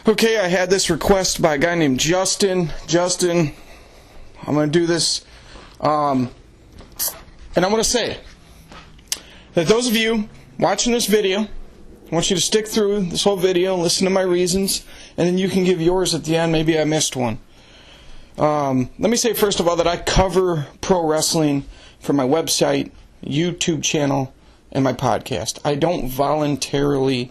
Okay, I had this request by a guy named Justin. Justin, I'm going to do this, and I want to say that those of you watching this video, I want you to stick through this whole video and listen to my reasons, and then you can give yours at the end. Maybe I missed one. Let me say first of all that I cover pro wrestling for my website, YouTube channel, and my podcast. I don't voluntarily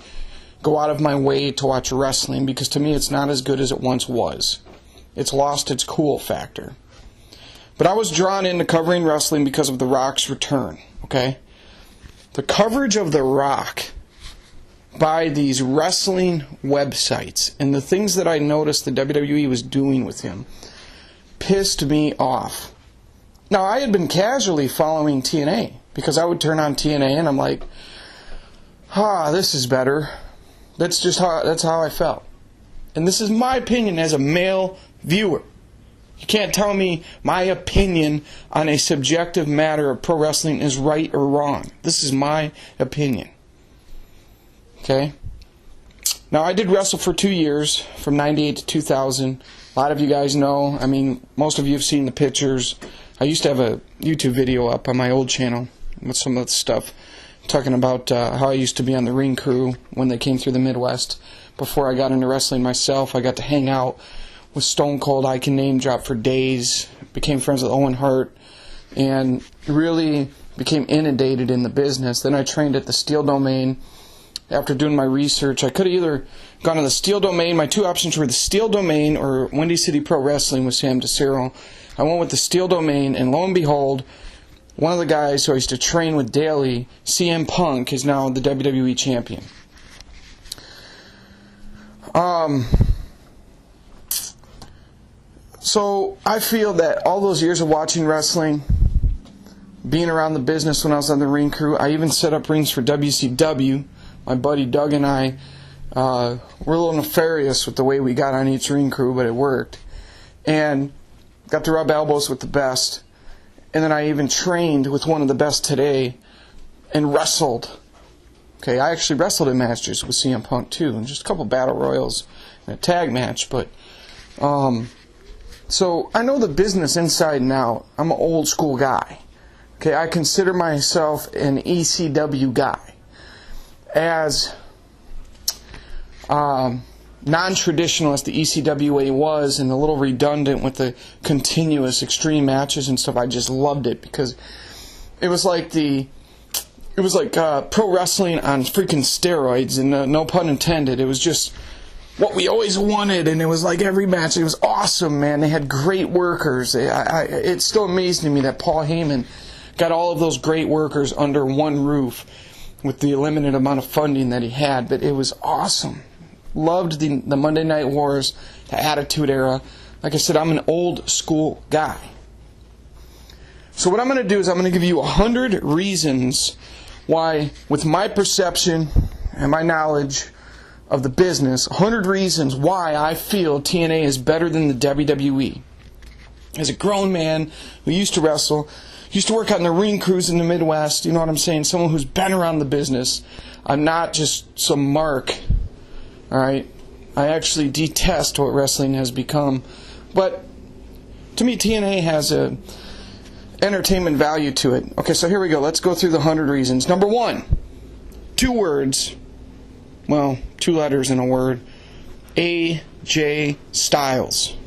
go out of my way to watch wrestling because to me it's not as good as it once was. It's lost its cool factor. But I was drawn into covering wrestling because of The Rock's return, okay? The coverage of The Rock by these wrestling websites and the things that I noticed the WWE was doing with him pissed me off. Now, I had been casually following TNA because I would turn on TNA and I'm like, this is better. That's how I felt. And this is my opinion as a male viewer. You can't tell me my opinion on a subjective matter of pro wrestling is right or wrong. This is my opinion. Okay? Now, I did wrestle for 2 years, from 98 to 2000. A lot of you guys know. I mean, most of you have seen the pictures. I used to have a YouTube video up on my old channel with some of the stuff talking about how I used to be on the ring crew when they came through the Midwest. Before I got into wrestling myself, I got to hang out with Stone Cold. I can name drop for days. Became friends with Owen Hart and really became inundated in the business. Then I trained at the Steel Domain. After doing my research, I could have either gone to the Steel Domain. My two options were the Steel Domain or Windy City Pro Wrestling with Sam DeCiro. I went with the Steel Domain, and lo and behold, one of the guys who I used to train with daily, CM Punk, is now the WWE champion. So I feel that all those years of watching wrestling, being around the business when I was on the ring crew, I even set up rings for WCW. My buddy Doug and I were a little nefarious with the way we got on each ring crew, but it worked. And got to rub elbows with the best. And then I even trained with one of the best today and wrestled. Okay, I actually wrestled in matches with CM Punk too, and just a couple battle royals and a tag match. But so I know the business inside and out. I'm an old school guy. Okay, I consider myself an ECW guy. As non-traditional as the ECWA was and a little redundant with the continuous extreme matches and stuff, I just loved it because it was like pro wrestling on freaking steroids, and no pun intended. It was just what we always wanted, and it was like every match. It was awesome, man. They had great workers. It's still amazing to me that Paul Heyman got all of those great workers under one roof with the limited amount of funding that he had, but it was awesome. Loved the Monday Night Wars, the Attitude Era. Like I said, I'm an old school guy. So what I'm going to do is I'm going to give you 100 reasons why, with my perception and my knowledge of the business, 100 reasons why I feel TNA is better than the WWE. As a grown man who used to wrestle, used to work out in the ring crews in the Midwest, you know what I'm saying? Someone who's been around the business. I'm not just some mark. Alright? I actually detest what wrestling has become. But to me, TNA has a entertainment value to it. Okay, so here we go. Let's go through the 100 reasons. Number 1, 2 words. Well, 2 letters in a word. AJ Styles.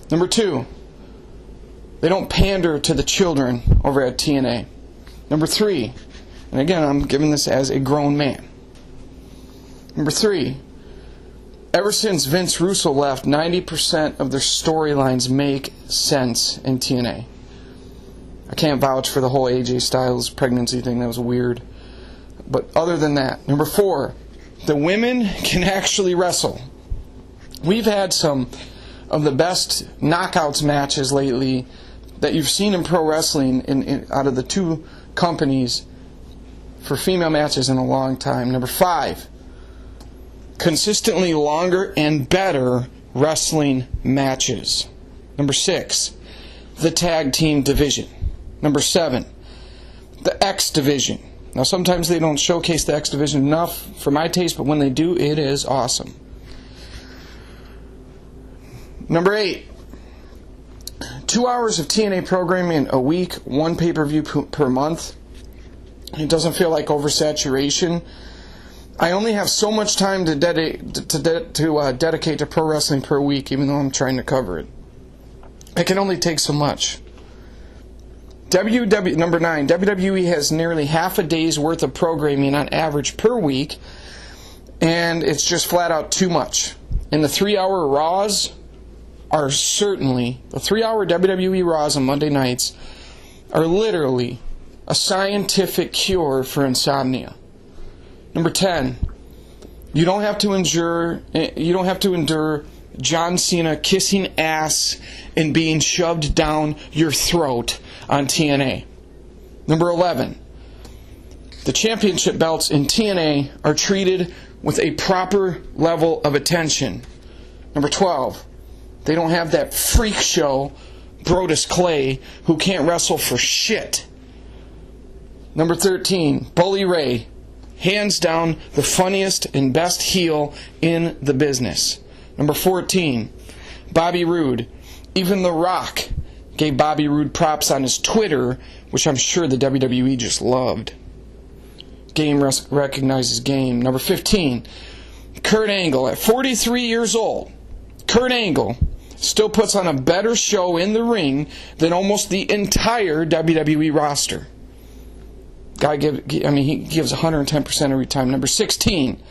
Number 2, they don't pander to the children over at TNA. Number 3, and again, I'm giving this as a grown man. Number 3, ever since Vince Russo left, 90% of their storylines make sense in TNA. I can't vouch for the whole AJ Styles pregnancy thing. That was weird. But other than that, number 4, the women can actually wrestle. We've had some of the best knockouts matches lately that you've seen in pro wrestling out of the 2 companies for female matches in a long time. Number 5, consistently longer and better wrestling matches. Number 6, the tag team division. Number 7, the X division. Now sometimes they don't showcase the X division enough for my taste, but when they do, it is awesome. Number 8, 2 hours of TNA programming a week, 1 pay-per-view per month. It doesn't feel like oversaturation. I only have so much time to dedicate to pro wrestling per week, even though I'm trying to cover it. I can only take so much. Number 9, WWE has nearly half a day's worth of programming on average per week, and it's just flat out too much. And the 3-hour Raws are certainly, the 3-hour WWE Raws on Monday nights are literally a scientific cure for insomnia. Number 10, you don't have to endure John Cena kissing ass and being shoved down your throat on TNA. Number 11, the championship belts in TNA are treated with a proper level of attention. Number 12, they don't have that freak show Brodus Clay who can't wrestle for shit. Number 13, Bully Ray, hands down the funniest and best heel in the business. Number 14, Bobby Roode. Even The Rock gave Bobby Roode props on his Twitter, which I'm sure the WWE just loved. Game recognizes game. Number 15, Kurt Angle. At 43 years old, Kurt Angle still puts on a better show in the ring than almost the entire WWE roster. He gives 110% every time. Number 16,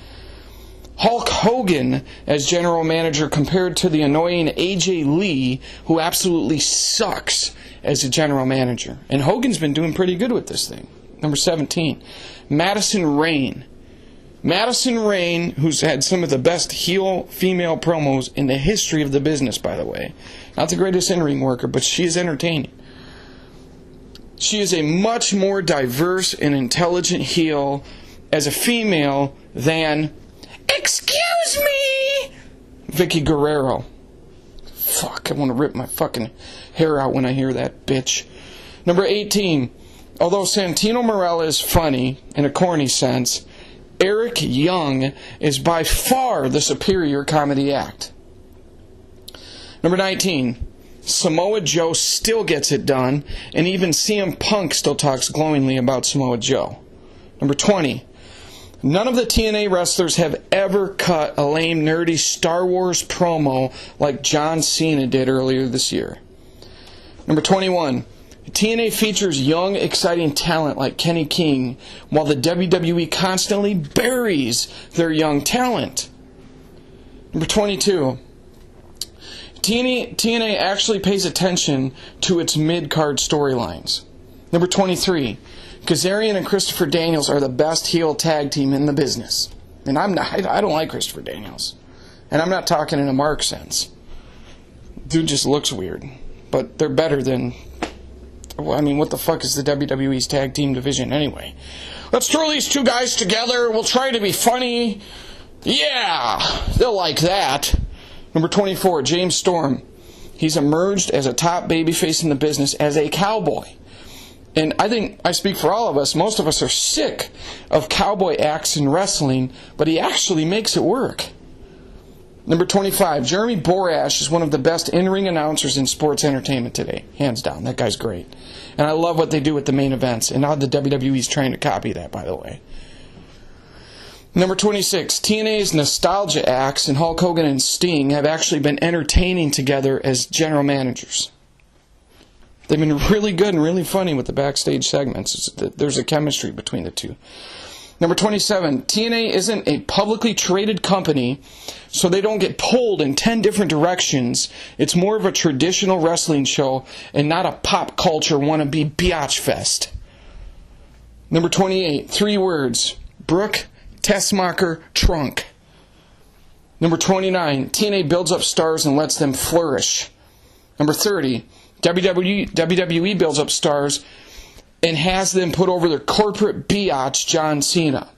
Hulk Hogan as general manager compared to the annoying AJ Lee, who absolutely sucks as a general manager. And Hogan's been doing pretty good with this thing. Number 17, Madison Rayne. Madison Rayne, who's had some of the best heel female promos in the history of the business, by the way. Not the greatest in-ring worker, but she is entertaining. She is a much more diverse and intelligent heel as a female than, excuse me, Vicky Guerrero. Fuck, I want to rip my fucking hair out when I hear that bitch. Number 18, although Santino Marella is funny in a corny sense, Eric Young is by far the superior comedy act. Number 19, Samoa Joe still gets it done, and even CM Punk still talks glowingly about Samoa Joe. Number 20, none of the TNA wrestlers have ever cut a lame, nerdy Star Wars promo like John Cena did earlier this year. Number 21, TNA features young, exciting talent like Kenny King, while the WWE constantly buries their young talent. Number 22, TNA actually pays attention to its mid-card storylines. Number 23, Kazarian and Christopher Daniels are the best heel tag team in the business. And I don't like Christopher Daniels. And I'm not talking in a Mark sense. Dude just looks weird. But they're better than... I mean, what the fuck is the WWE's tag team division anyway? Let's throw these two guys together. We'll try to be funny. Yeah, they'll like that. Number 24, James Storm. He's emerged as a top babyface in the business as a cowboy. And I think I speak for all of us. Most of us are sick of cowboy acts in wrestling, but he actually makes it work. Number 25, Jeremy Borash is one of the best in-ring announcers in sports entertainment today. Hands down, that guy's great. And I love what they do with the main events. And now the WWE's trying to copy that, by the way. Number 26, TNA's nostalgia acts and Hulk Hogan and Sting have actually been entertaining together as general managers. They've been really good and really funny with the backstage segments. There's a chemistry between the two. Number 27, TNA isn't a publicly traded company, so they don't get pulled in 10 different directions. It's more of a traditional wrestling show and not a pop culture wannabe biatch fest. Number 28, 3 words, Brooke Tessmacher Trunk. Number 29, TNA builds up stars and lets them flourish. Number 30, WWE builds up stars and has them put over their corporate biatch, John Cena.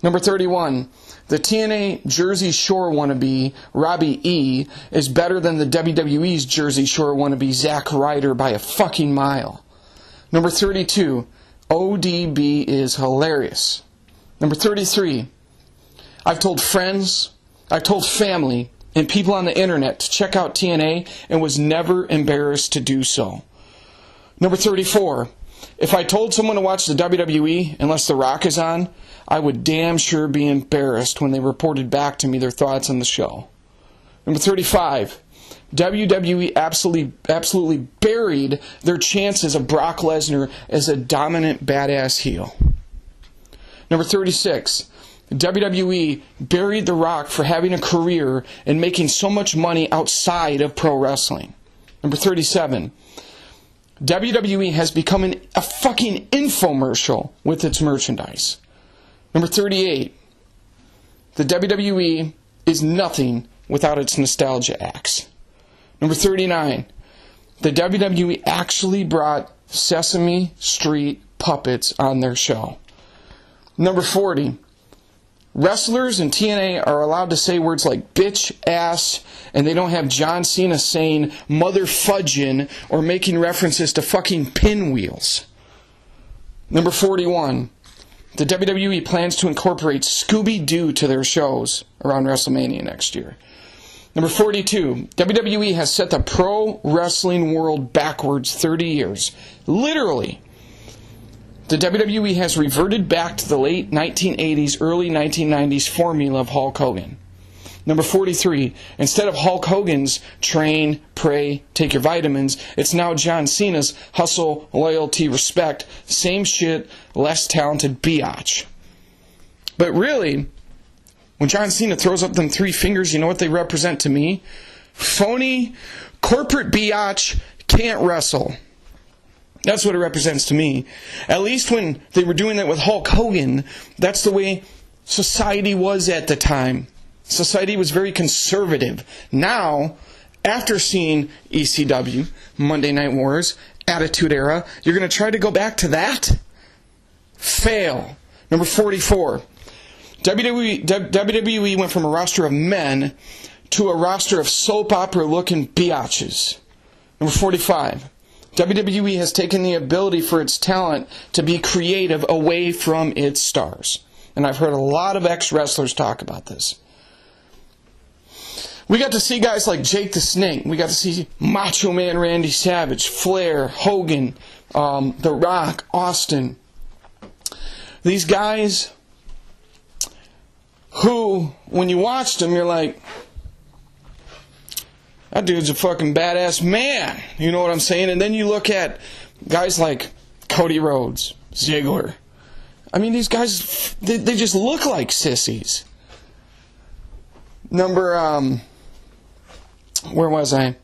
Number 31, the TNA Jersey Shore wannabe, Robbie E., is better than the WWE's Jersey Shore wannabe, Zack Ryder, by a fucking mile. Number 32, ODB is hilarious. Number 33, I've told friends, I've told family, and people on the internet to check out TNA and was never embarrassed to do so. Number 34, if I told someone to watch the WWE unless The Rock is on, I would damn sure be embarrassed when they reported back to me their thoughts on the show. Number 35, WWE absolutely buried their chances of Brock Lesnar as a dominant badass heel. Number 36, WWE buried The Rock for having a career and making so much money outside of pro wrestling. Number 37, WWE has become a fucking infomercial with its merchandise. Number 38, the WWE is nothing without its nostalgia acts. Number 39, the WWE actually brought Sesame Street puppets on their show. Number 40, wrestlers in TNA are allowed to say words like bitch, ass, and they don't have John Cena saying mother fudgin' or making references to fucking pinwheels. Number 41, the WWE plans to incorporate Scooby-Doo to their shows around WrestleMania next year. Number 42, WWE has set the pro wrestling world backwards 30 years. Literally. The WWE has reverted back to the late 1980s, early 1990s formula of Hulk Hogan. Number 43, instead of Hulk Hogan's train, pray, take your vitamins, it's now John Cena's hustle, loyalty, respect, same shit, less talented biatch. But really, when John Cena throws up them three fingers, you know what they represent to me? Phony, corporate biatch, can't wrestle. That's what it represents to me. At least when they were doing that with Hulk Hogan, that's the way society was at the time. Society was very conservative. Now, after seeing ECW, Monday Night Wars, Attitude Era, you're going to try to go back to that? Fail. Number 44. WWE went from a roster of men to a roster of soap opera looking biatches. Number 45. WWE has taken the ability for its talent to be creative away from its stars. And I've heard a lot of ex-wrestlers talk about this. We got to see guys like Jake the Snake. We got to see Macho Man Randy Savage, Flair, Hogan, The Rock, Austin. These guys who, when you watched them, you're like, that dude's a fucking badass man. You know what I'm saying? And then you look at guys like Cody Rhodes, Ziggler. I mean, these guys, they just look like sissies. Number 46.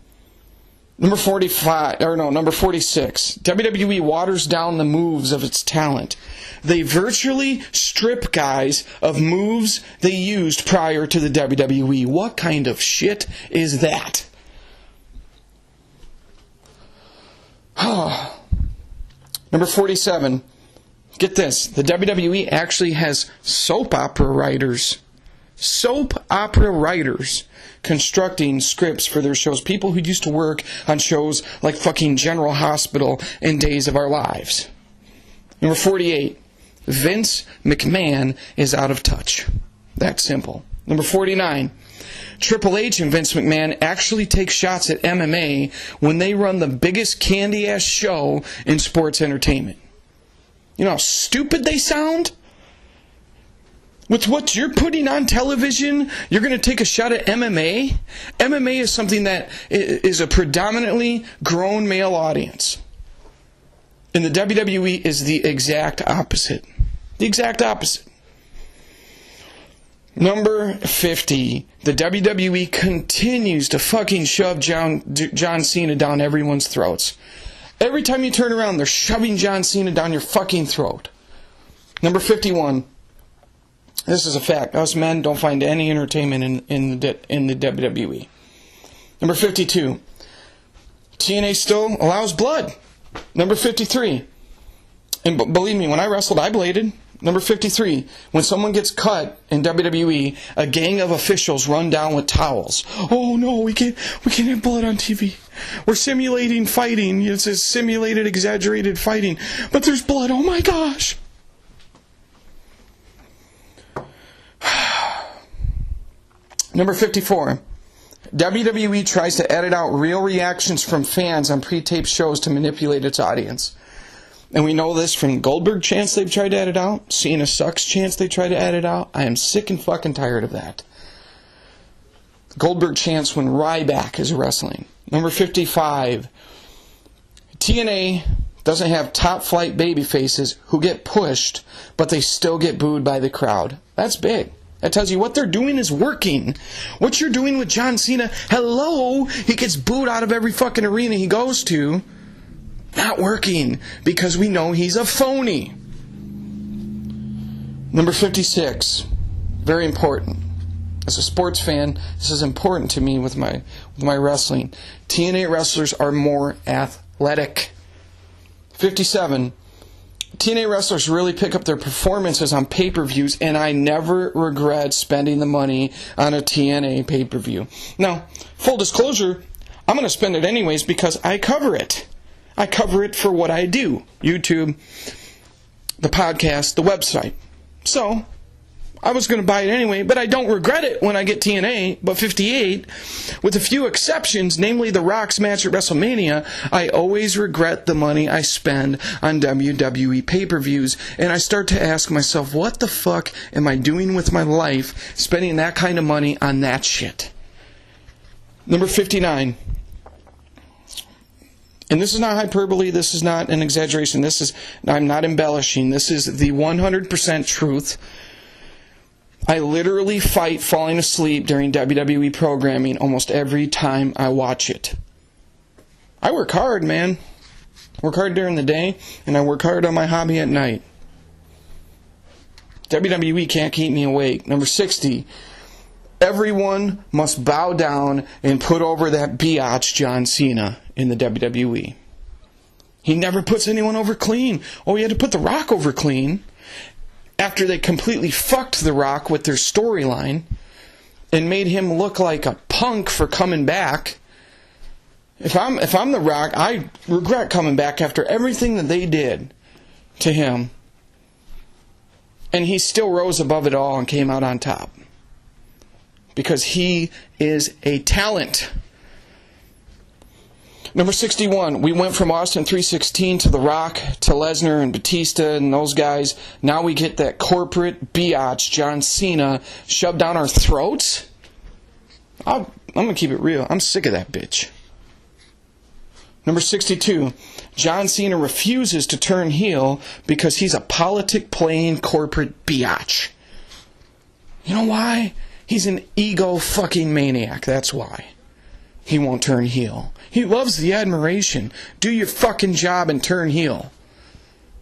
WWE waters down the moves of its talent. They virtually strip guys of moves they used prior to the WWE. What kind of shit is that? Number 47. Get this. The WWE actually has soap opera writers constructing scripts for their shows. People who used to work on shows like fucking General Hospital and Days of Our Lives. Number 48. Vince McMahon is out of touch. That simple. Number 49. Triple H and Vince McMahon actually take shots at MMA when they run the biggest candy-ass show in sports entertainment. You know how stupid they sound? With what you're putting on television, you're going to take a shot at MMA? MMA is something that is a predominantly grown male audience. And the WWE is the exact opposite. The exact opposite. Number 50. The WWE continues to fucking shove John Cena down everyone's throats. Every time you turn around, they're shoving John Cena down your fucking throat. Number 51. This is a fact. Us men don't find any entertainment in the WWE. Number 52. TNA still allows blood. Number 53. And believe me, when I wrestled, I bladed. Number 53. When someone gets cut in WWE, a gang of officials run down with towels. Oh no, we can't have blood on TV. We're simulating fighting. It's a simulated, exaggerated fighting. But there's blood. Oh my gosh. Number 54. WWE tries to edit out real reactions from fans on pre-taped shows to manipulate its audience. And we know this from Goldberg chants they've tried to edit out, Cena sucks chants they try to edit out. I am sick and fucking tired of that. Goldberg chants when Ryback is wrestling. Number 55. TNA doesn't have top flight baby faces who get pushed, but they still get booed by the crowd. That's big. That tells you what they're doing is working. What you're doing with John Cena, hello, he gets booed out of every fucking arena he goes to. Not working, because we know he's a phony. Number 56. Very important. As a sports fan, this is important to me with my wrestling. TNA wrestlers are more athletic. 57. TNA wrestlers really pick up their performances on pay-per-views, and I never regret spending the money on a TNA pay-per-view. Now, full disclosure, I'm going to spend it anyways because I cover it. I cover it for what I do. YouTube, the podcast, the website. So, I was going to buy it anyway, but I don't regret it when I get TNA. But 58, with a few exceptions, namely The Rock's match at WrestleMania, I always regret the money I spend on WWE pay-per-views. And I start to ask myself, what the fuck am I doing with my life spending that kind of money on that shit? Number 59. And this is not hyperbole, this is not an exaggeration, I'm not embellishing, this is the 100% truth. I literally fight falling asleep during WWE programming almost every time I watch it. I work hard, man. I work hard during the day, and I work hard on my hobby at night. WWE can't keep me awake. Number 60. Everyone must bow down and put over that biatch John Cena in the WWE. He never puts anyone over clean. Oh, he had to put The Rock over clean after they completely fucked The Rock with their storyline and made him look like a punk for coming back. If I'm The Rock, I regret coming back after everything that they did to him. And he still rose above it all and came out on top. Because he is a talent. Number 61, we went from Austin 316 to The Rock to Lesnar and Batista and those guys. Now we get that corporate biatch John Cena shoved down our throats? I'm going to keep it real. I'm sick of that bitch. Number 62, John Cena refuses to turn heel because he's a politic-playing corporate biatch. You know why? He's an ego-fucking maniac, that's why. He won't turn heel. He loves the admiration. Do your fucking job and turn heel.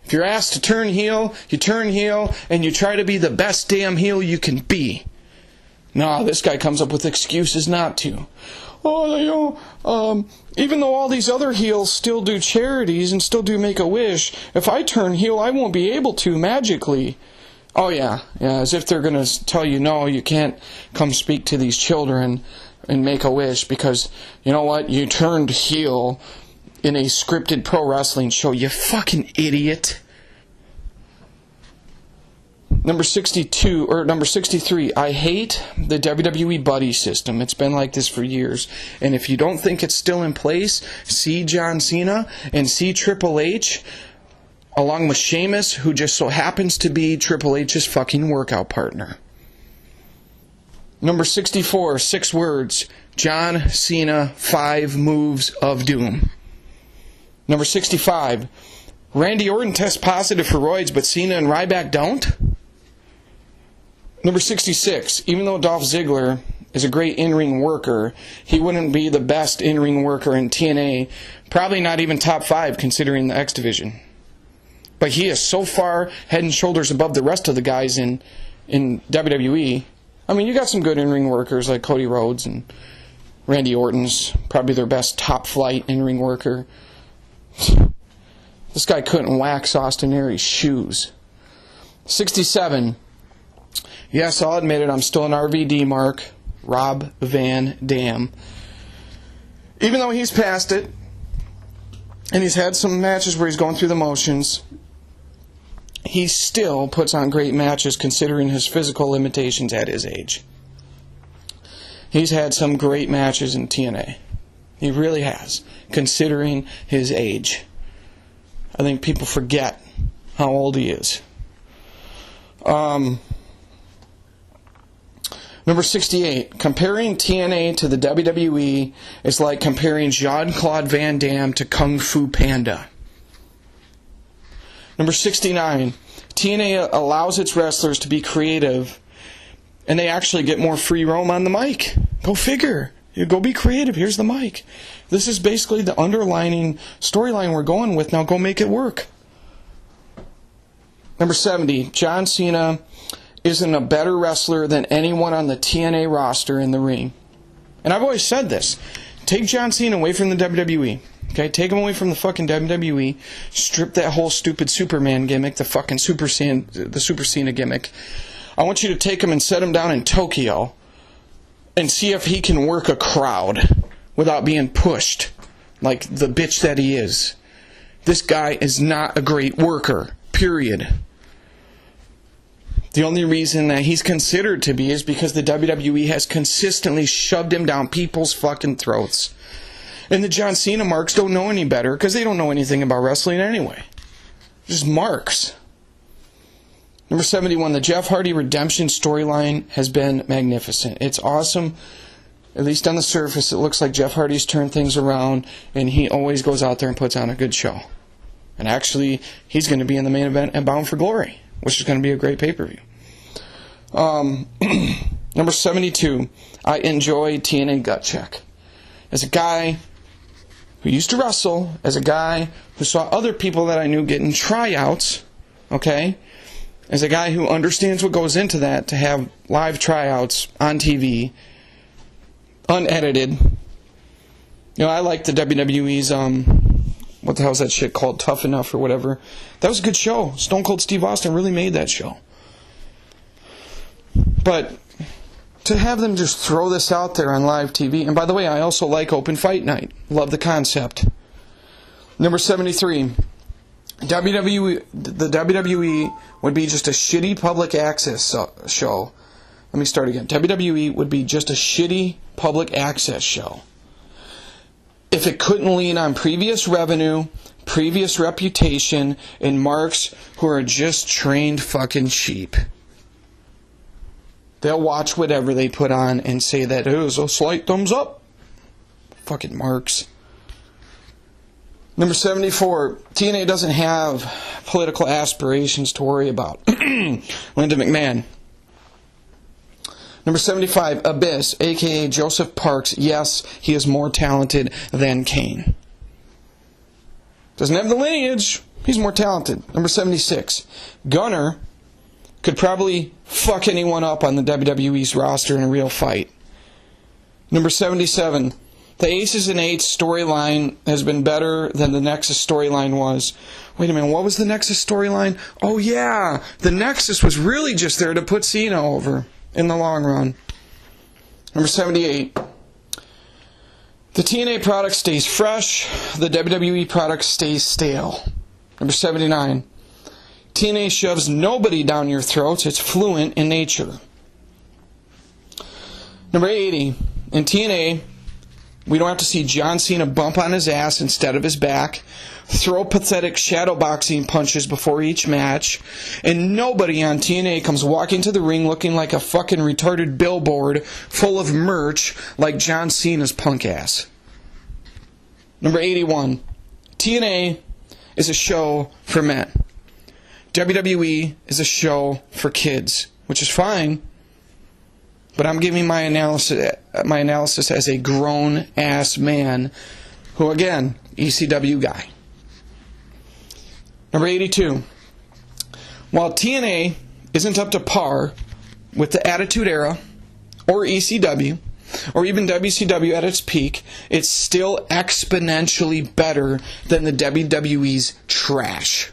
If you're asked to turn heel, you turn heel, and you try to be the best damn heel you can be. No, this guy comes up with excuses not to. Oh, even though all these other heels still do charities and still do Make-A-Wish, if I turn heel, I won't be able to magically. Oh, yeah, as if they're going to tell you, no, you can't come speak to these children and Make-A-Wish because, you know what, you turned heel in a scripted pro wrestling show, you fucking idiot. Number 63, I hate the WWE buddy system. It's been like this for years. And if you don't think it's still in place, see John Cena and see Triple H along with Sheamus, who just so happens to be Triple H's fucking workout partner. Number 64, 6 words. John Cena, 5 moves of doom. Number 65, Randy Orton tests positive for roids, but Cena and Ryback don't? Number 66, even though Dolph Ziggler is a great in-ring worker, he wouldn't be the best in-ring worker in TNA, probably not even top 5 considering the X Division. But he is so far head and shoulders above the rest of the guys in WWE. I mean, you got some good in-ring workers like Cody Rhodes and Randy Orton's probably their best top-flight in-ring worker. This guy couldn't wax Austin Aries' shoes. 67. Yes, I'll admit it, I'm still an RVD mark. Rob Van Dam. Even though he's past it, and he's had some matches where he's going through the motions, he still puts on great matches considering his physical limitations at his age. He's had some great matches in TNA. He really has, considering his age. I think people forget how old he is. Number 68, comparing TNA to the WWE is like comparing Jean-Claude Van Damme to Kung Fu Panda. Number 69, TNA allows its wrestlers to be creative, and they actually get more free roam on the mic. Go figure. You go be creative. Here's the mic. This is basically the underlining storyline we're going with. Now go make it work. Number 70, John Cena isn't a better wrestler than anyone on the TNA roster in the ring. And I've always said this. Take John Cena away from the WWE. Okay, take him away from the fucking WWE. Strip that whole stupid Superman gimmick, the fucking Super Cena gimmick. I want you to take him and set him down in Tokyo and see if he can work a crowd without being pushed like the bitch that he is. This guy is not a great worker, period. The only reason that he's considered to be is because the WWE has consistently shoved him down people's fucking throats. And the John Cena marks don't know any better because they don't know anything about wrestling anyway. Just marks. Number 71, the Jeff Hardy redemption storyline has been magnificent. It's awesome. At least on the surface, it looks like Jeff Hardy's turned things around, and he always goes out there and puts on a good show. And actually, he's going to be in the main event at Bound for Glory, which is going to be a great pay-per-view. Number 72, I enjoy TNA Gut Check. As a guy who used to wrestle, as a guy who saw other people that I knew getting tryouts, okay, as a guy who understands what goes into that, to have live tryouts on TV, unedited. You know, I like the WWE's, what the hell is that shit called? Tough Enough or whatever. That was a good show. Stone Cold Steve Austin really made that show. But to have them just throw this out there on live TV, and by the way, I also like Open Fight Night. Love the concept. Number 73, the WWE would be just a shitty public access show. Let me start again. WWE would be just a shitty public access show if it couldn't lean on previous revenue, previous reputation, and marks who are just trained fucking sheep. They'll watch whatever they put on and say that it was a slight thumbs up. Fucking marks. Number 74, TNA doesn't have political aspirations to worry about. Linda McMahon. Number 75, Abyss, a.k.a. Joseph Parks. Yes, he is more talented than Kane. Doesn't have the lineage. He's more talented. Number 76, Gunner could probably fuck anyone up on the WWE's roster in a real fight. Number 77, the Aces and Eights storyline has been better than the Nexus storyline was. Wait a minute, what was the Nexus storyline? Oh yeah, the Nexus was really just there to put Cena over in the long run. Number 78, the TNA product stays fresh, the WWE product stays stale. Number 79, TNA shoves nobody down your throats, it's fluent in nature. Number 80, in TNA, we don't have to see John Cena bump on his ass instead of his back, throw pathetic shadowboxing punches before each match, and nobody on TNA comes walking to the ring looking like a fucking retarded billboard full of merch like John Cena's punk ass. Number 81, TNA is a show for men. WWE is a show for kids, which is fine. But I'm giving my analysis as a grown-ass man who, again, ECW guy. Number 82. While TNA isn't up to par with the Attitude Era or ECW or even WCW at its peak, it's still exponentially better than the WWE's trash.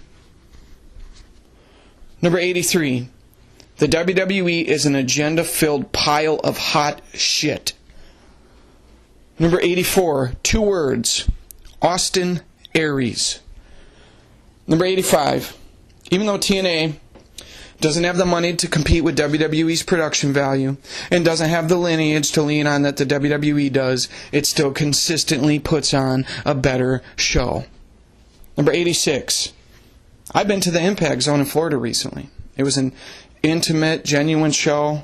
Number 83. The WWE is an agenda-filled pile of hot shit. Number 84, 2 words, Austin Aries. Number 85, even though TNA doesn't have the money to compete with WWE's production value, and doesn't have the lineage to lean on that the WWE does, it still consistently puts on a better show. Number 86. I've been to the Impact Zone in Florida recently. It was an intimate, genuine show.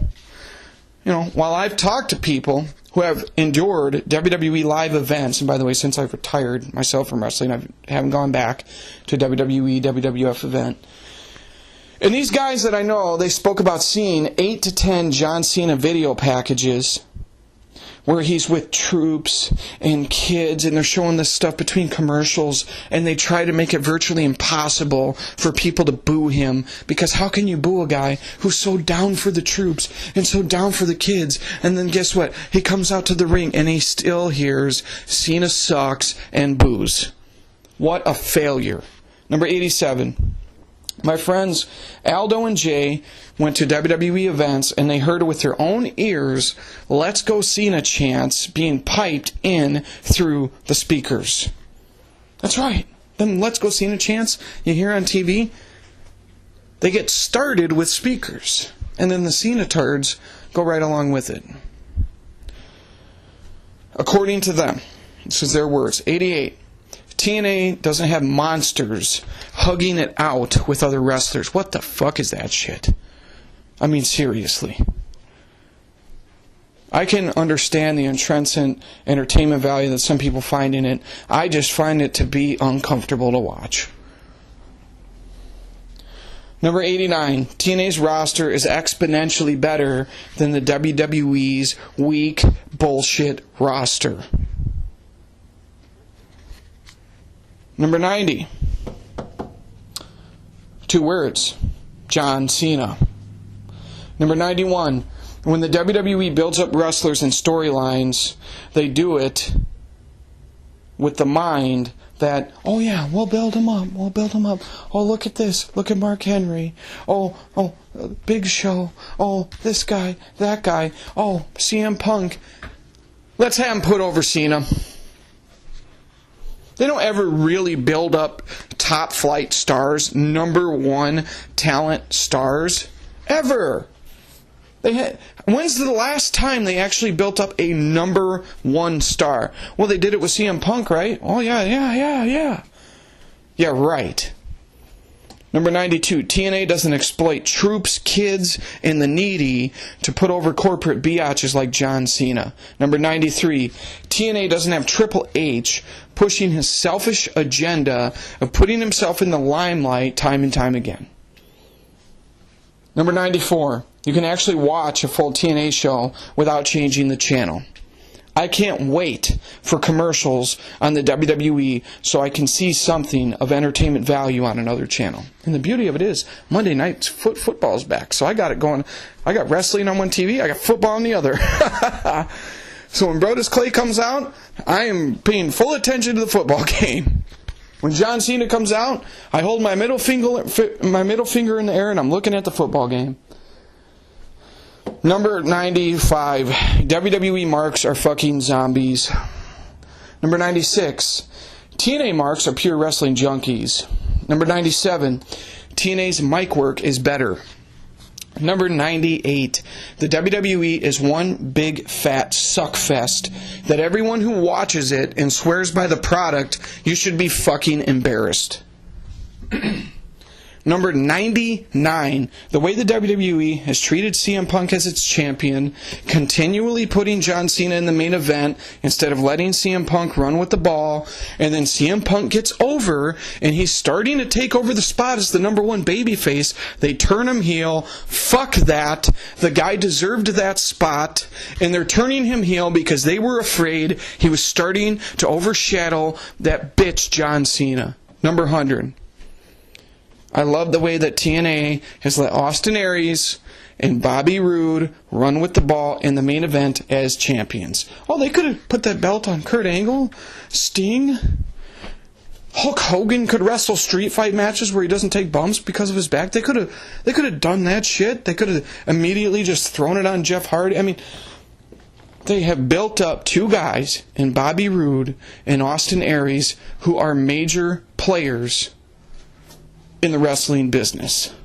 You know, while I've talked to people who have endured WWE live events, and by the way, since I've retired myself from wrestling, I haven't gone back to a WWE, WWF event. And these guys that I know, they spoke about seeing 8 to 10 John Cena video packages where he's with troops and kids, and they're showing this stuff between commercials, and they try to make it virtually impossible for people to boo him, because how can you boo a guy who's so down for the troops and so down for the kids, and then guess what? He comes out to the ring and he still hears Cena sucks and boos. What a failure. Number 87. My friends Aldo and Jay went to WWE events, and they heard with their own ears "Let's Go Cena" chants being piped in through the speakers. That's right. Them "Let's Go Cena" chants you hear on TV, they get started with speakers, and then the Cena turds go right along with it. According to them, this is their words, 88. TNA doesn't have monsters hugging it out with other wrestlers. What the fuck is that shit? I mean, seriously. I can understand the intrinsic entertainment value that some people find in it. I just find it to be uncomfortable to watch. Number 89. TNA's roster is exponentially better than the WWE's weak bullshit roster. Number 90. 2 words. John Cena. Number 91. When the WWE builds up wrestlers and storylines, they do it with the mind that, oh yeah, we'll build them up. We'll build them up. Oh, look at this. Look at Mark Henry. Oh, Big Show. Oh, this guy, that guy. Oh, CM Punk. Let's have him put over Cena. They don't ever really build up top flight stars, number one talent stars, ever. When's the last time they actually built up a number one star? Well, they did it with CM Punk, right? Oh, yeah. Yeah, right. Number 92, TNA doesn't exploit troops, kids, and the needy to put over corporate biatches like John Cena. Number 93, TNA doesn't have Triple H pushing his selfish agenda of putting himself in the limelight time and time again. Number 94, you can actually watch a full TNA show without changing the channel. I can't wait for commercials on the WWE so I can see something of entertainment value on another channel. And the beauty of it is, Monday night football's back. So I got it going. I got wrestling on one TV, I got football on the other. So when Brodus Clay comes out, I am paying full attention to the football game. When John Cena comes out, I hold my middle finger in the air and I'm looking at the football game. Number 95, WWE marks are fucking zombies. Number 96, TNA marks are pure wrestling junkies. Number 97, TNA's mic work is better. Number 98, the WWE is one big fat suckfest that everyone who watches it and swears by the product, you should be fucking embarrassed. Number 99, the way the WWE has treated CM Punk as its champion, continually putting John Cena in the main event instead of letting CM Punk run with the ball, and then CM Punk gets over, and he's starting to take over the spot as the number one babyface. They turn him heel. Fuck that. The guy deserved that spot, and they're turning him heel because they were afraid he was starting to overshadow that bitch John Cena. Number 100. I love the way that TNA has let Austin Aries and Bobby Roode run with the ball in the main event as champions. Oh, they could have put that belt on Kurt Angle, Sting. Hulk Hogan could wrestle street fight matches where he doesn't take bumps because of his back. They could have done that shit. They could have immediately just thrown it on Jeff Hardy. I mean, they have built up two guys in Bobby Roode and Austin Aries who are major players in the wrestling business.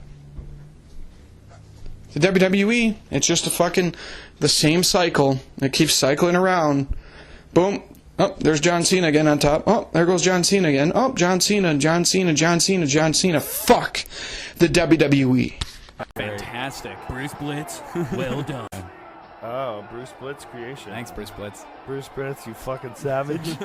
The WWE, it's just the same cycle. It keeps cycling around. Boom. Oh, there's John Cena again on top. Oh, there goes John Cena again. Oh, John Cena, John Cena, John Cena, John Cena. Fuck the WWE. Fantastic. Bruce Blitz, well done. Oh, Bruce Blitz creation. Thanks, Bruce Blitz. Bruce Blitz, you fucking savage.